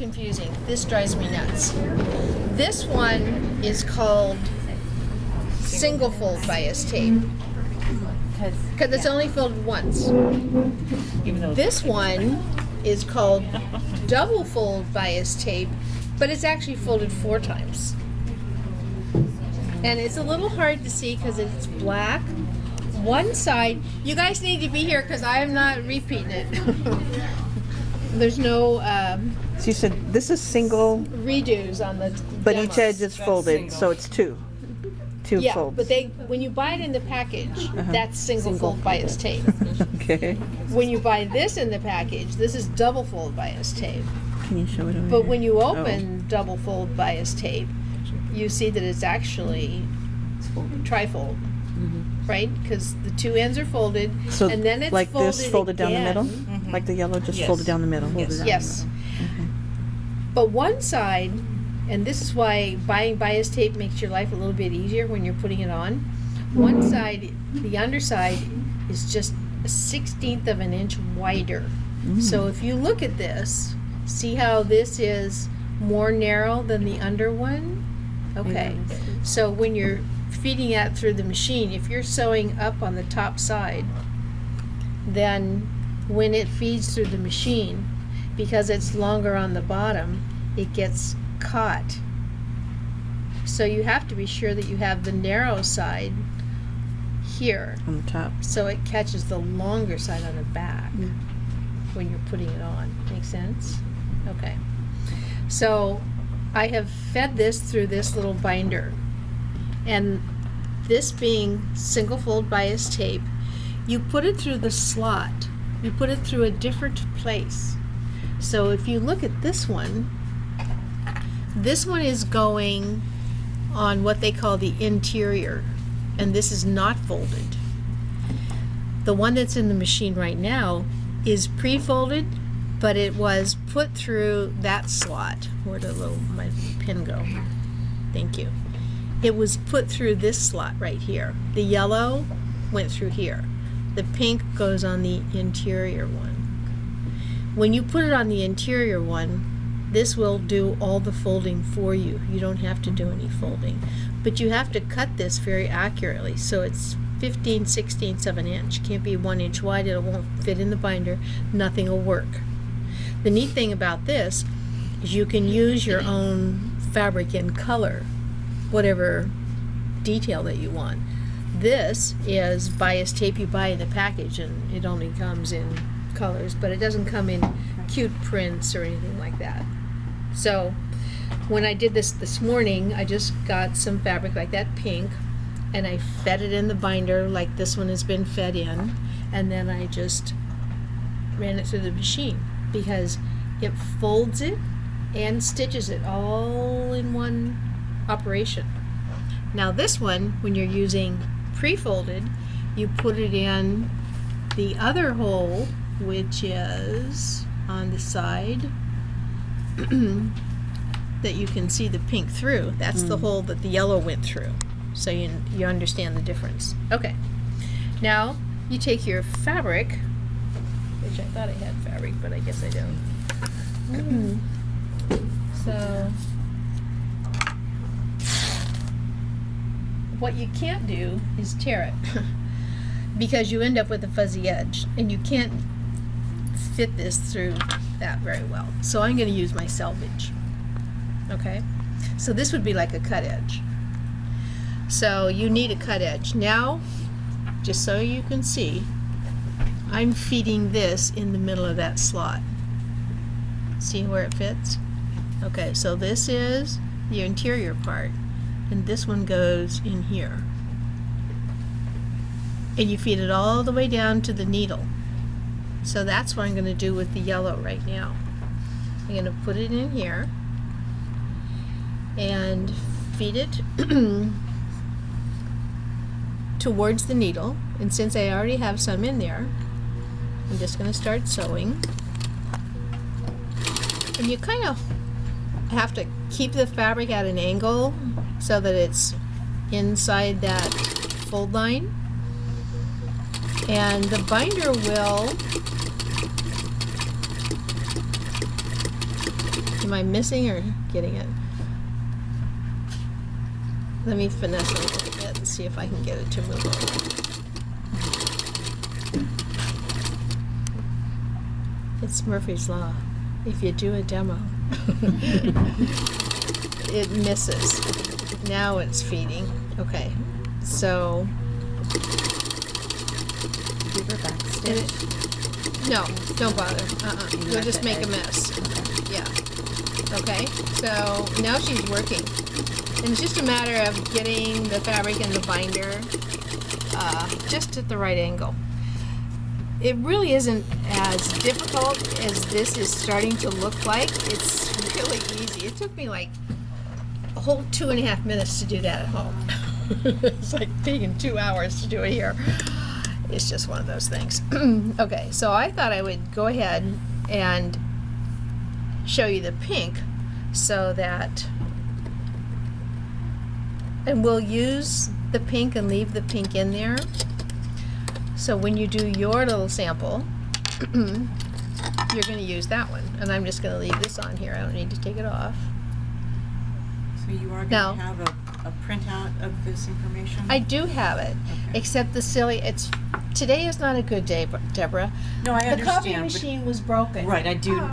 confusing. This drives me nuts. This one is called single fold bias tape because it's only folded once. This one is called double fold bias tape, but it's actually folded 4 times. And it's a little hard to see because it's black. One side, you guys need to be here because I am not repeating it. There's no So you said this is single, redos on the but demo. each edge is folded, so it's two Yeah, folds. but when you buy it in the package, that's single fold bias tape. Okay. When you buy this in the package, this is double fold bias tape. Can you show it over But here? when you open double fold bias tape, you see that it's actually trifold, right? Because the 2 ends are folded, So and then it's like folded this folded down the middle? again. Like the yellow just Yes. folded down the middle? Yes. But one side, and this is why buying bias tape makes your life a little bit easier when you're putting it on. One side, the underside, is just a 1/16 of an inch wider. So if you look at this, see how this is more narrow than the under one? Okay. So when you're feeding that through the machine, if you're sewing up on the top side, then when it feeds through the machine, because it's longer on the bottom, it gets caught. So you have to be sure that you have the narrow side here, On the top. so it catches the longer side on the back when you're putting it on. Make sense? Okay. So I have fed this through this little binder, and this being single fold bias tape, you put it through the slot. You put it through a different place. So if you look at this one is going on what they call the interior, and this is not folded. The one that's in the machine right now is pre-folded, but it was put through that slot. Where did my pin go? Thank you. It was put through this slot right here. The yellow went through here. The pink goes on the interior one. When you put it on the interior one, this will do all the folding for you. You don't have to do any folding. But you have to cut this very accurately. So it's 15/16 of an inch. Can't be 1 inch wide. It won't fit in the binder. Nothing will work. The neat thing about this is you can use your own fabric and color whatever detail that you want. This is bias tape you buy in the package, and it only comes in colors, but it doesn't come in cute prints or anything like that. So when I did this morning, I just got some fabric like that pink, and I fed it in the binder like this one has been fed in, and then I just ran it through the machine because it folds it and stitches it all in one operation. Now this one, when you're using pre-folded, you put it in the other hole, which is on the side that you can see the pink through. That's the hole that the yellow went through. So you understand the difference. Okay. Now you take your fabric, which I thought I had fabric, but I guess I don't. So what you can't do is tear it because you end up with a fuzzy edge, and you can't fit this through that very well. So I'm going to use my selvage. Okay, so this would be like a cut edge. So you need a cut edge. Now, just so you can see, I'm feeding this in the middle of that slot. See where it fits? Okay, so this is the interior part, and this one goes in here. And you feed it all the way down to the needle. So that's what I'm going to do with the yellow right now. I'm going to put it in here and feed it towards the needle. And since I already have some in there, I'm just going to start sewing. And you kind of have to keep the fabric at an angle so that it's inside that fold line. And the binder will Am I missing or getting it? Let me finesse it a little bit and see if I can get it to move over. It's Murphy's Law. If you do a demo, it misses. Now it's feeding. Okay, so Give her back stitch. no, don't bother. You We'll left just the make a edge. mess. Yeah. Okay, so now she's working. And it's just a matter of getting the fabric and the binder just at the right angle. It really isn't as difficult as this is starting to look like. It's really easy. It took me like a whole 2.5 minutes to do that at home. It's like taking 2 hours to do it here. It's just one of those things. Okay, so I thought I would go ahead and show you the pink so that, and we'll use the pink and leave the pink in there. So when you do your little sample, you're going to use that one. And I'm just going to leave this on here. I don't need to take it off. So you are No. going to have a printout of this information? I do have it, Okay. except today is not a good day, Deborah. No, I The coffee understand. but- machine was broken. Right, I do